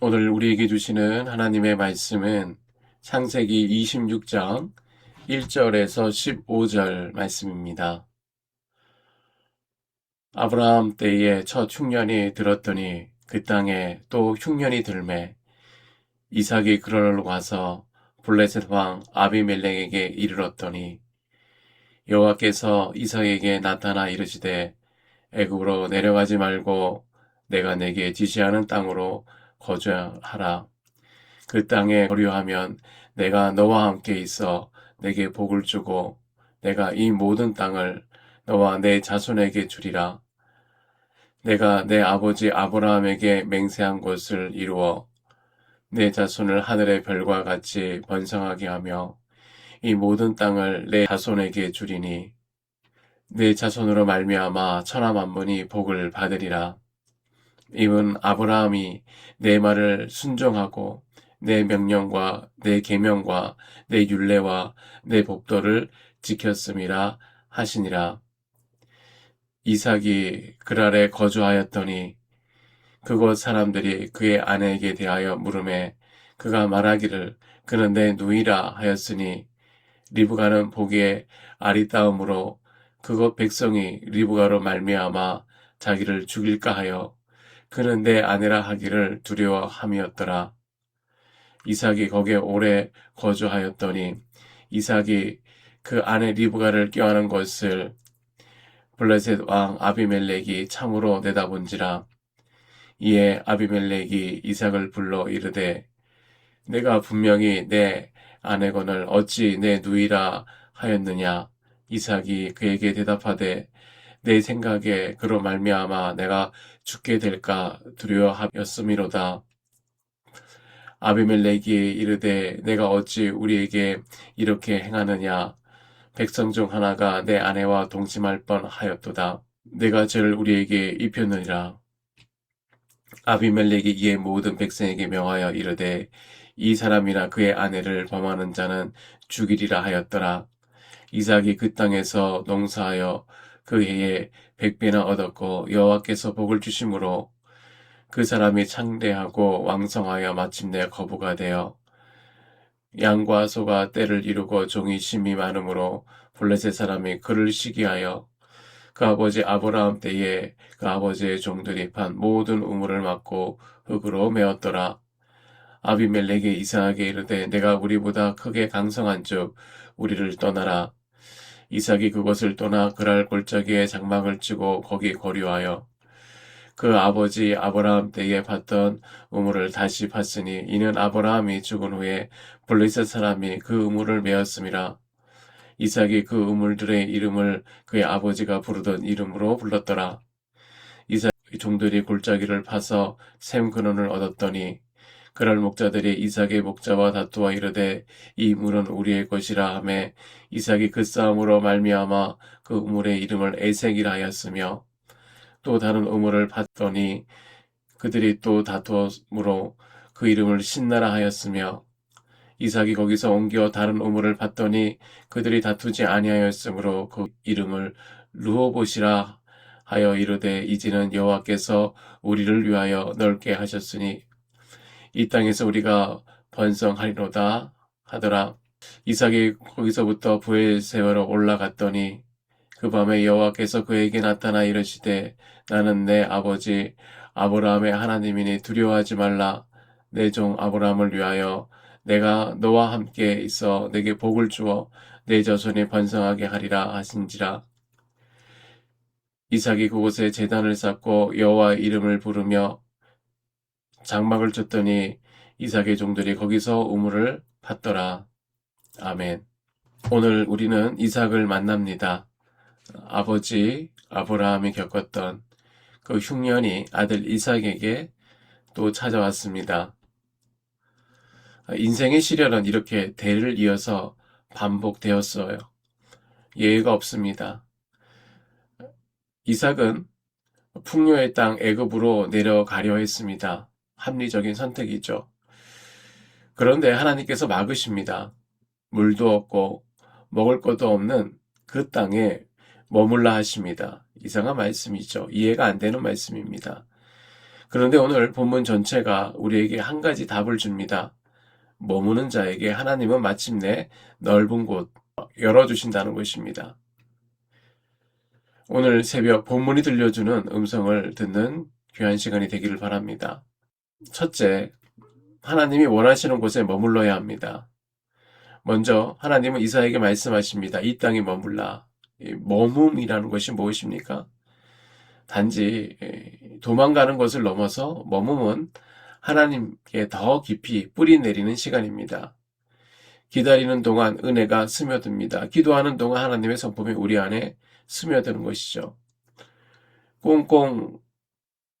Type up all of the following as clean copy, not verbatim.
오늘 우리에게 주시는 하나님의 말씀은 창세기 26장 1절에서 15절 말씀입니다. 아브라함 때에 첫 흉년이 들었더니 그 땅에 또 흉년이 들매 이삭이 그러러 가서 블레셋 왕 아비멜렉에게 이르렀더니 여호와께서 이삭에게 나타나 이르시되 애굽으로 내려가지 말고 내가 내게 지시하는 땅으로 거주하라. 그 땅에 거류하면 내가 너와 함께 있어 내게 복을 주고 내가 이 모든 땅을 너와 내 자손에게 주리라. 내가 내 아버지 아브라함에게 맹세한 것을 이루어 내 자손을 하늘의 별과 같이 번성하게 하며 이 모든 땅을 내 자손에게 주리니 내 자손으로 말미암아 천하 만민이 복을 받으리라. 이는 아브라함이 내 말을 순종하고 내 명령과 내 계명과 내 율례와 내 법도를 지켰음이라 하시니라. 이삭이 그랄에 거주하였더니 그곳 사람들이 그의 아내에게 대하여 물으매 그가 말하기를 그는 내 누이라 하였으니 리브가는 보기에 아리따움으로 그곳 백성이 리브가로 말미암아 자기를 죽일까 하여 그는 내 아내라 하기를 두려워함이었더라. 이삭이 거기에 오래 거주하였더니 이삭이 그 아내 리브가를 껴안은 것을 블레셋 왕 아비멜렉이 창으로 내다본지라. 이에 아비멜렉이 이삭을 불러 이르되 내가 분명히 내 아내건을 어찌 내 누이라 하였느냐. 이삭이 그에게 대답하되 내 생각에 그로 말미암아 내가 죽게 될까 두려워하였음이로다. 아비멜렉이 이르되 내가 어찌 우리에게 이렇게 행하느냐. 백성 중 하나가 내 아내와 동침할 뻔하였도다. 내가 죄를 우리에게 입혔느니라. 아비멜렉이 이에 모든 백성에게 명하여 이르되 이 사람이나 그의 아내를 범하는 자는 죽이리라 하였더라. 이삭이 그 땅에서 농사하여 그 해에 100배나 얻었고 여호와께서 복을 주심으로 그 사람이 창대하고 왕성하여 마침내 거부가 되어 양과 소가 떼를 이루고 종이 심이 많으므로 블레셋 사람이 그를 시기하여 그 아버지 아브라함 때에 그 아버지의 종들이 판 모든 우물을 막고 흙으로 메었더라. 아비멜렉이 이삭에게 이르되 내가 우리보다 크게 강성한즉 우리를 떠나라. 이삭이 그곳을 떠나 그랄 골짜기에 장막을 치고 거기 거류하여 그 아버지 아브라함 때에 팠던 우물을 다시 팠으니 이는 아브라함이 죽은 후에 블레셋 사람이 그 우물을 메었음이라. 이삭이 그 우물들의 이름을 그의 아버지가 부르던 이름으로 불렀더라. 이삭의 종들이 골짜기를 파서 샘 근원을 얻었더니 그럴 목자들이 이삭의 목자와 다투어 이르되 이 물은 우리의 것이라 하매 이삭이 그 싸움으로 말미암아 그 우물의 이름을 에색이라 하였으며 또 다른 우물을 팠더니 그들이 또 다투었으므로 그 이름을 신나라 하였으며 이삭이 거기서 옮겨 다른 우물을 팠더니 그들이 다투지 아니하였으므로 그 이름을 르호봇이라 하여 이르되 이제는 여호와께서 우리를 위하여 넓게 하셨으니 이 땅에서 우리가 번성하리로다 하더라. 이삭이 거기서부터 브엘세바로 올라갔더니 그 밤에 여호와께서 그에게 나타나 이르시되 나는 내 아버지 아브라함의 하나님이니 두려워하지 말라. 내 종 아브라함을 위하여 내가 너와 함께 있어 내게 복을 주어 내 자손이 번성하게 하리라 하신지라. 이삭이 그곳에 제단을 쌓고 여호와의 이름을 부르며 장막을 쳤더니 이삭의 종들이 거기서 우물을 팠더라. 아멘. 오늘 우리는 이삭을 만납니다. 아버지 아브라함이 겪었던 그 흉년이 아들 이삭에게 또 찾아왔습니다. 인생의 시련은 이렇게 대를 이어서 반복되었어요. 예외가 없습니다. 이삭은 풍요의 땅 애굽으로 내려가려 했습니다. 합리적인 선택이죠. 그런데 하나님께서 막으십니다. 물도 없고 먹을 것도 없는 그 땅에 머물라 하십니다. 이상한 말씀이죠. 이해가 안 되는 말씀입니다. 그런데 오늘 본문 전체가 우리에게 한 가지 답을 줍니다. 머무는 자에게 하나님은 마침내 넓은 곳 열어주신다는 것입니다. 오늘 새벽 본문이 들려주는 음성을 듣는 귀한 시간이 되기를 바랍니다. 첫째, 하나님이 원하시는 곳에 머물러야 합니다. 먼저 하나님은 이사야에게 말씀하십니다. 이 땅에 머물라. 이 머뭄이라는 것이 무엇입니까? 단지 도망가는 것을 넘어서 머뭄은 하나님께 더 깊이 뿌리 내리는 시간입니다. 기다리는 동안 은혜가 스며듭니다. 기도하는 동안 하나님의 성품이 우리 안에 스며드는 것이죠. 꽁꽁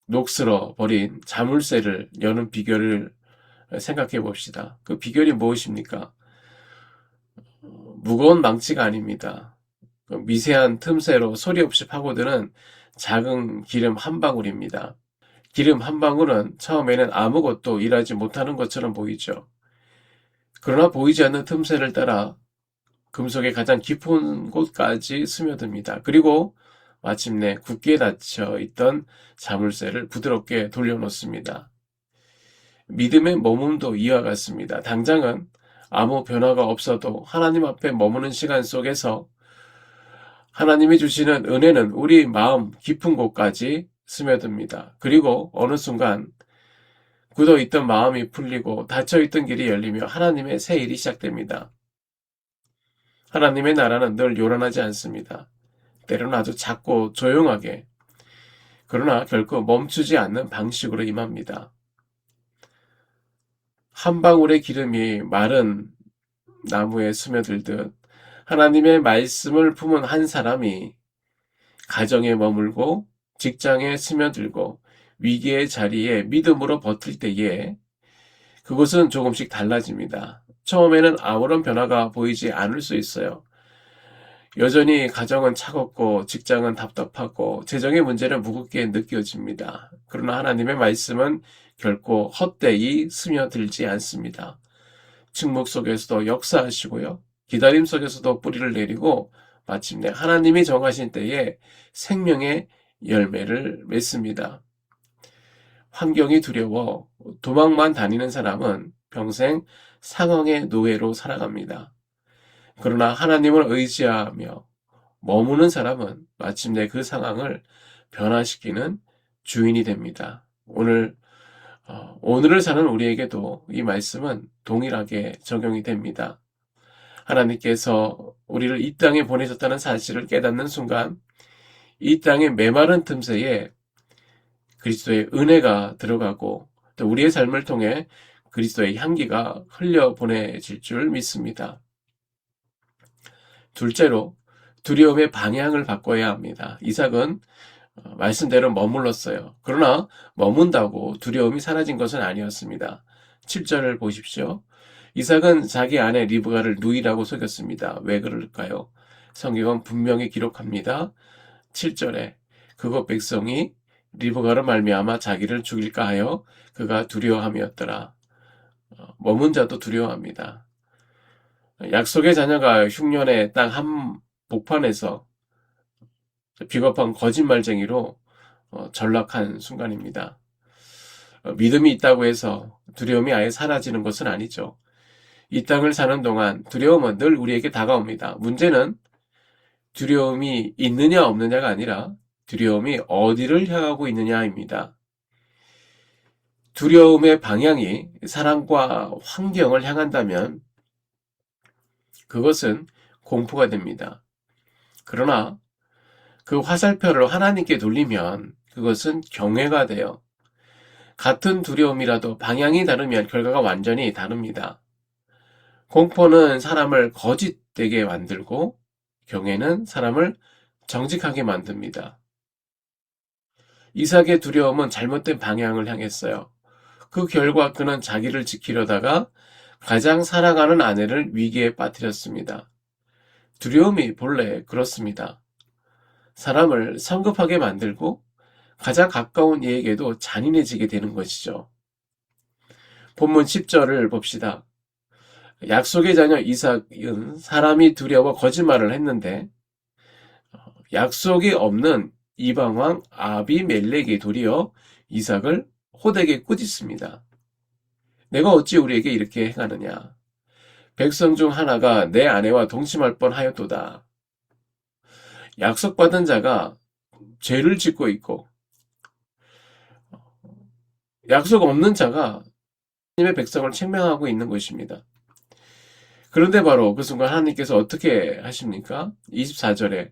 녹슬어 버린 자물쇠를 여는 비결을 생각해 봅시다. 그 비결이 무엇입니까? 무거운 망치가 아닙니다. 미세한 틈새로 소리 없이 파고드는 작은 기름 한 방울입니다. 기름 한 방울은 처음에는 아무것도 일하지 못하는 것처럼 보이죠. 그러나 보이지 않는 틈새를 따라 금속의 가장 깊은 곳까지 스며듭니다. 그리고 마침내 굳게 닫혀 있던 자물쇠를 부드럽게 돌려놓습니다. 믿음의 머문도 이와 같습니다. 당장은 아무 변화가 없어도 하나님 앞에 머무는 시간 속에서 하나님이 주시는 은혜는 우리 마음 깊은 곳까지 스며듭니다. 그리고 어느 순간 굳어있던 마음이 풀리고 닫혀있던 길이 열리며 하나님의 새 일이 시작됩니다. 하나님의 나라는 늘 요란하지 않습니다. 때로는 아주 작고 조용하게, 그러나 결코 멈추지 않는 방식으로 임합니다. 한 방울의 기름이 마른 나무에 스며들듯 하나님의 말씀을 품은 한 사람이 가정에 머물고 직장에 스며들고 위기의 자리에 믿음으로 버틸 때에 그것은 조금씩 달라집니다. 처음에는 아무런 변화가 보이지 않을 수 있어요. 여전히 가정은 차갑고 직장은 답답하고 재정의 문제는 무겁게 느껴집니다. 그러나 하나님의 말씀은 결코 헛되이 스며들지 않습니다. 침묵 속에서도 역사하시고요. 기다림 속에서도 뿌리를 내리고 마침내 하나님이 정하신 때에 생명의 열매를 맺습니다. 환경이 두려워 도망만 다니는 사람은 평생 상황의 노예로 살아갑니다. 그러나 하나님을 의지하며 머무는 사람은 마침내 그 상황을 변화시키는 주인이 됩니다. 오늘을 사는 우리에게도 이 말씀은 동일하게 적용이 됩니다. 하나님께서 우리를 이 땅에 보내셨다는 사실을 깨닫는 순간 이 땅의 메마른 틈새에 그리스도의 은혜가 들어가고 또 우리의 삶을 통해 그리스도의 향기가 흘려보내질 줄 믿습니다. 둘째로 두려움의 방향을 바꿔야 합니다. 이삭은 말씀대로 머물렀어요. 그러나 머문다고 두려움이 사라진 것은 아니었습니다. 7절을 보십시오. 이삭은 자기 아내 리브가를 누이라고 속였습니다. 왜 그럴까요? 성경은 분명히 기록합니다. 7절에 그곳 백성이 리브가로 말미암아 자기를 죽일까 하여 그가 두려워함이었더라. 머문 자도 두려워합니다. 약속의 자녀가 흉년의 땅 한 복판에서 비겁한 거짓말쟁이로 전락한 순간입니다. 믿음이 있다고 해서 두려움이 아예 사라지는 것은 아니죠. 이 땅을 사는 동안 두려움은 늘 우리에게 다가옵니다. 문제는 두려움이 있느냐 없느냐가 아니라 두려움이 어디를 향하고 있느냐입니다. 두려움의 방향이 사랑과 환경을 향한다면 그것은 공포가 됩니다. 그러나 그 화살표를 하나님께 돌리면 그것은 경외가 돼요. 같은 두려움이라도 방향이 다르면 결과가 완전히 다릅니다. 공포는 사람을 거짓되게 만들고 경외는 사람을 정직하게 만듭니다. 이삭의 두려움은 잘못된 방향을 향했어요. 그 결과 그는 자기를 지키려다가 가장 사랑하는 아내를 위기에 빠뜨렸습니다. 두려움이 본래 그렇습니다. 사람을 성급하게 만들고 가장 가까운 이에게도 잔인해지게 되는 것이죠. 본문 10절을 봅시다. 약속의 자녀 이삭은 사람이 두려워 거짓말을 했는데 약속이 없는 이방왕 아비멜렉이 도리어 이삭을 호되게 꾸짖습니다. 내가 어찌 우리에게 이렇게 행하느냐? 백성 중 하나가 내 아내와 동침할 뻔하였도다. 약속받은 자가 죄를 짓고 있고 약속 없는 자가 하나님의 백성을 책망하고 있는 것입니다. 그런데 바로 그 순간 하나님께서 어떻게 하십니까? 24절에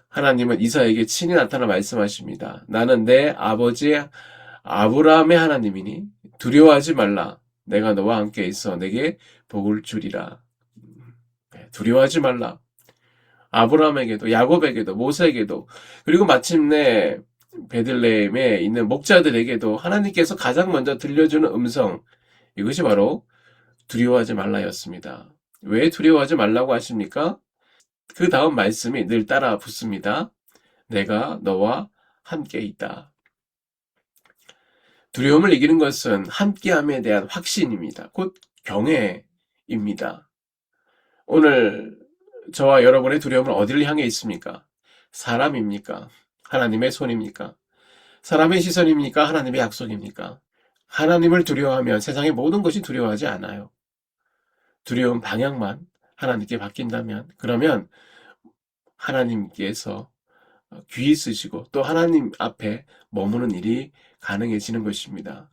하나님은 이사에게 친히 나타나 말씀하십니다. 나는 내 아버지 아브라함의 하나님이니 두려워하지 말라. 내가 너와 함께 있어 내게 복을 주리라. 두려워하지 말라. 아브라함에게도 야곱에게도 모세에게도 그리고 마침내 베들레헴에 있는 목자들에게도 하나님께서 가장 먼저 들려주는 음성, 이것이 바로 두려워하지 말라였습니다. 왜 두려워하지 말라고 하십니까? 그 다음 말씀이 늘 따라 붙습니다. 내가 너와 함께 있다. 두려움을 이기는 것은 함께함에 대한 확신입니다. 곧 경외입니다. 오늘 저와 여러분의 두려움은 어디를 향해 있습니까? 사람입니까? 하나님의 손입니까? 사람의 시선입니까? 하나님의 약속입니까? 하나님을 두려워하면 세상의 모든 것이 두려워하지 않아요. 두려운 방향만 하나님께 바뀐다면, 그러면 하나님께서 귀 쓰시고 또 하나님 앞에 머무는 일이 가능해지는 것입니다.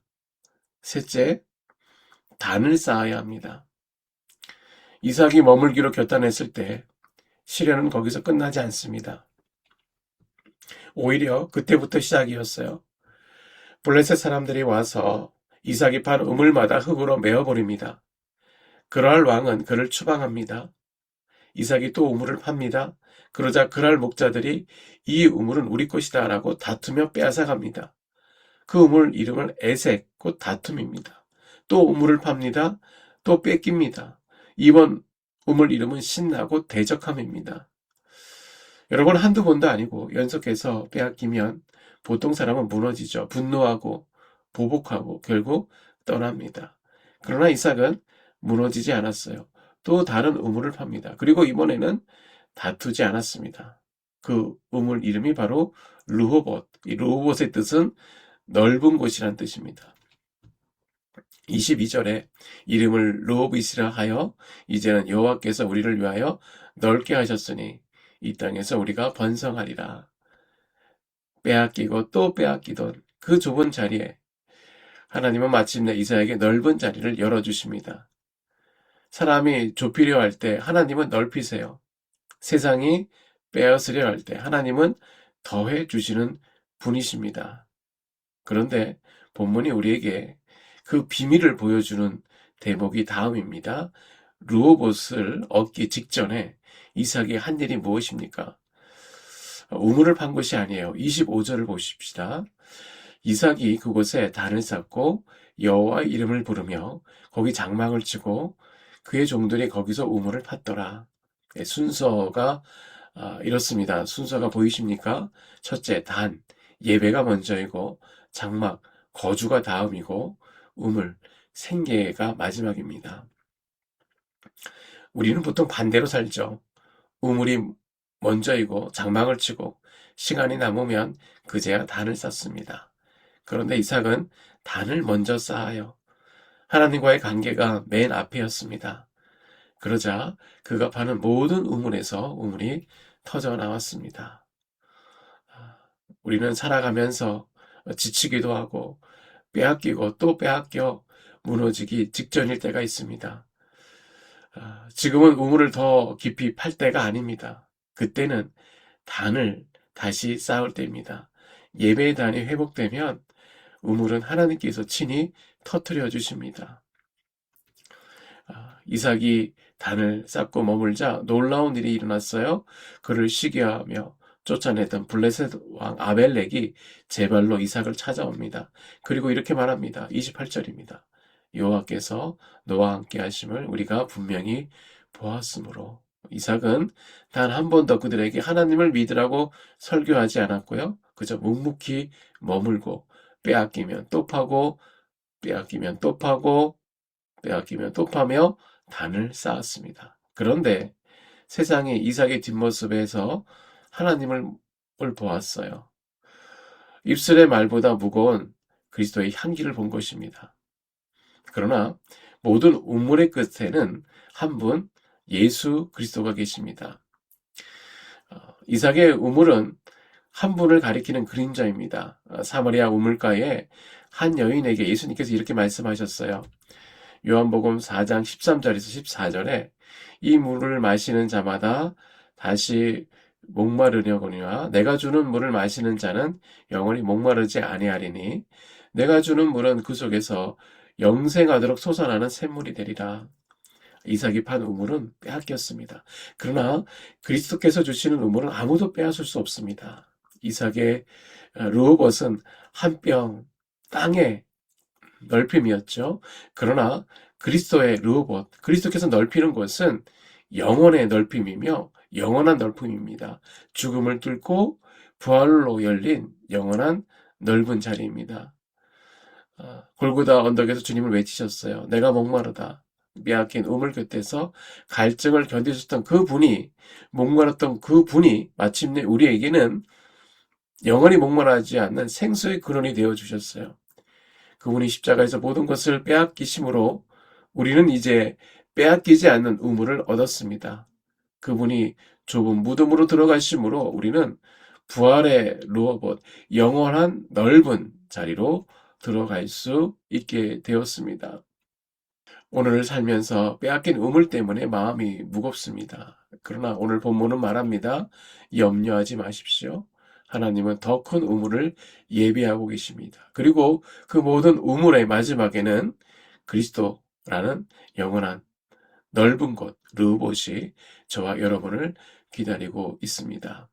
셋째, 단을 쌓아야 합니다. 이삭이 머물기로 결단했을 때 시련은 거기서 끝나지 않습니다. 오히려 그때부터 시작이었어요. 블레셋 사람들이 와서 이삭이 판 우물마다 흙으로 메어버립니다. 그랄 왕은 그를 추방합니다. 이삭이 또 우물을 팝니다. 그러자 그랄 목자들이 이 우물은 우리 것이다 라고 다투며 빼앗아갑니다. 그 우물 이름은 에색, 곧 다툼입니다. 또 우물을 팝니다. 또 뺏깁니다. 이번 우물 이름은 신나고 대적함입니다. 여러분 한두 번도 아니고 연속해서 빼앗기면 보통 사람은 무너지죠. 분노하고 보복하고 결국 떠납니다. 그러나 이삭은 무너지지 않았어요. 또 다른 우물을 팝니다. 그리고 이번에는 다투지 않았습니다. 그 우물 이름이 바로 르호봇. 이 르호봇의 뜻은 넓은 곳이란 뜻입니다. 22절에 이름을 르호봇이라 하여 이제는 여호와께서 우리를 위하여 넓게 하셨으니 이 땅에서 우리가 번성하리라. 빼앗기고 또 빼앗기던 그 좁은 자리에 하나님은 마침내 이삭에게 넓은 자리를 열어주십니다. 사람이 좁히려 할 때 하나님은 넓히세요. 세상이 빼앗으려 할 때 하나님은 더해 주시는 분이십니다. 그런데 본문이 우리에게 그 비밀을 보여주는 대목이 다음입니다. 르호봇을 얻기 직전에 이삭이 한 일이 무엇입니까? 우물을 판 것이 아니에요. 25절을 보십시다. 이삭이 그곳에 단을 쌓고 여호와의 이름을 부르며 거기 장막을 치고 그의 종들이 거기서 우물을 팠더라. 순서가 이렇습니다. 순서가 보이십니까? 첫째, 단, 예배가 먼저이고 장막, 거주가 다음이고 우물, 생계가 마지막입니다. 우리는 보통 반대로 살죠. 우물이 먼저이고 장막을 치고 시간이 남으면 그제야 단을 쌓습니다. 그런데 이삭은 단을 먼저 쌓아요. 하나님과의 관계가 맨 앞이었습니다. 그러자 그가 파는 모든 우물에서 우물이 터져 나왔습니다. 우리는 살아가면서 지치기도 하고 빼앗기고 또 빼앗겨 무너지기 직전일 때가 있습니다. 지금은 우물을 더 깊이 팔 때가 아닙니다. 그때는 단을 다시 쌓을 때입니다. 예배의 단이 회복되면 우물은 하나님께서 친히 터뜨려 주십니다. 이삭이 단을 쌓고 머물자 놀라운 일이 일어났어요. 그를 시기하며 쫓아내던 블레셋 왕 아벨렉이 제발로 이삭을 찾아옵니다. 그리고 이렇게 말합니다. 28절입니다. 여호와께서 너와 함께 하심을 우리가 분명히 보았으므로. 이삭은 단 한 번도 그들에게 하나님을 믿으라고 설교하지 않았고요. 그저 묵묵히 머물고 빼앗기면 또 파고 빼앗기면 또 파고 빼앗기면 또 파며 단을 쌓았습니다. 그런데 세상이 이삭의 뒷모습에서 하나님을 보았어요. 입술의 말보다 무거운 그리스도의 향기를 본 것입니다. 그러나 모든 우물의 끝에는 한 분 예수 그리스도가 계십니다. 이삭의 우물은 한 분을 가리키는 그림자입니다. 사마리아 우물가에 한 여인에게 예수님께서 이렇게 말씀하셨어요. 요한복음 4장 13절에서 14절에 이 물을 마시는 자마다 다시 목마르려거니와 내가 주는 물을 마시는 자는 영원히 목마르지 아니하리니 내가 주는 물은 그 속에서 영생하도록 솟아나는 샘물이 되리라. 이삭이 판 우물은 빼앗겼습니다. 그러나 그리스도께서 주시는 우물은 아무도 빼앗을 수 없습니다. 이삭의 르호봇은 한 뼘 땅의 넓힘이었죠. 그러나 그리스도의 르호봇, 그리스도께서 넓히는 곳은 영원의 넓힘이며 영원한 넓음입니다. 죽음을 뚫고 부활로 열린 영원한 넓은 자리입니다. 골고다 언덕에서 주님을 외치셨어요. 내가 목마르다. 빼앗긴 우물 곁에서 갈증을 견디셨던 그 분이, 목마랐던 그 분이 마침내 우리에게는 영원히 목마르지 않는 생수의 근원이 되어 주셨어요. 그분이 십자가에서 모든 것을 빼앗기심으로 우리는 이제 빼앗기지 않는 우물을 얻었습니다. 그분이 좁은 무덤으로 들어가심으로 우리는 부활의 르호봇, 영원한 넓은 자리로 들어갈 수 있게 되었습니다. 오늘 살면서 빼앗긴 우물 때문에 마음이 무겁습니다. 그러나 오늘 본문은 말합니다. 염려하지 마십시오. 하나님은 더 큰 우물을 예비하고 계십니다. 그리고 그 모든 우물의 마지막에는 그리스도라는 영원한 넓은 곳, 르봇이 저와 여러분을 기다리고 있습니다.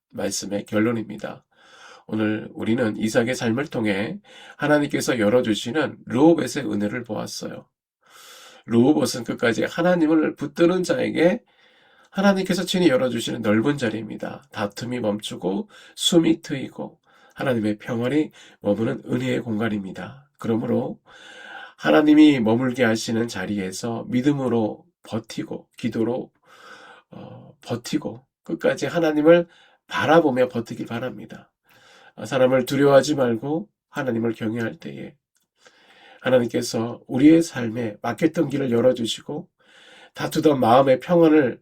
말씀의 결론입니다. 오늘 우리는 이삭의 삶을 통해 하나님께서 열어주시는 르호벳의 은혜를 보았어요. 르호봇은 끝까지 하나님을 붙드는 자에게 하나님께서 친히 열어주시는 넓은 자리입니다. 다툼이 멈추고 숨이 트이고 하나님의 평안이 머무는 은혜의 공간입니다. 그러므로 하나님이 머물게 하시는 자리에서 믿음으로 버티고 기도로 버티고 끝까지 하나님을 바라보며 버티길 바랍니다. 사람을 두려워하지 말고 하나님을 경외할 때에 하나님께서 우리의 삶에 막혔던 길을 열어주시고 다투던 마음의 평안을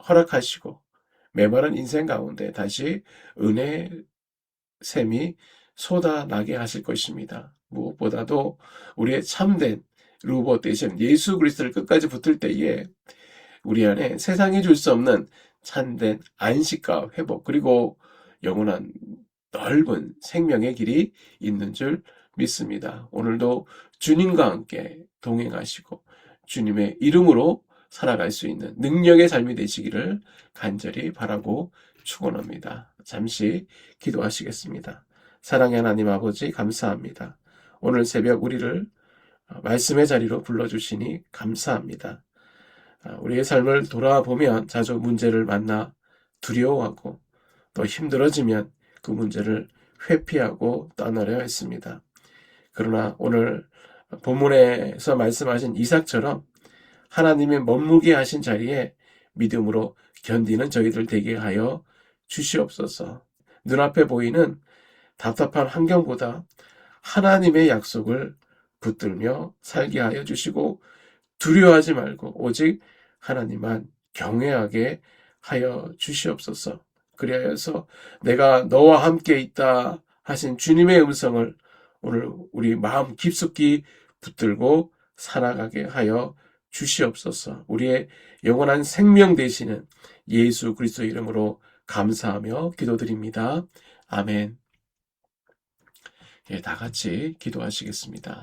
허락하시고 메마른 인생 가운데 다시 은혜의 샘이 쏟아나게 하실 것입니다. 무엇보다도 우리의 참된 르호봇 대신 예수 그리스도를 끝까지 붙들 때에 우리 안에 세상이 줄 수 없는 참된 안식과 회복 그리고 영원한 넓은 생명의 길이 있는 줄 믿습니다. 오늘도 주님과 함께 동행하시고 주님의 이름으로 살아갈 수 있는 능력의 삶이 되시기를 간절히 바라고 축원합니다. 잠시 기도하시겠습니다. 사랑의 하나님 아버지 감사합니다. 오늘 새벽 우리를 말씀의 자리로 불러주시니 감사합니다. 우리의 삶을 돌아보면 자주 문제를 만나 두려워하고 또 힘들어지면 그 문제를 회피하고 떠나려 했습니다. 그러나 오늘 본문에서 말씀하신 이삭처럼 하나님이 머물게 하신 자리에 믿음으로 견디는 저희들 되게 하여 주시옵소서. 눈앞에 보이는 답답한 환경보다 하나님의 약속을 붙들며 살게 하여 주시고 두려워하지 말고 오직 하나님만 경외하게 하여 주시옵소서. 그리하여서 내가 너와 함께 있다 하신 주님의 음성을 오늘 우리 마음 깊숙이 붙들고 살아가게 하여 주시옵소서. 우리의 영원한 생명 되시는 예수 그리스도 이름으로 감사하며 기도드립니다. 아멘. 다 같이 기도하시겠습니다.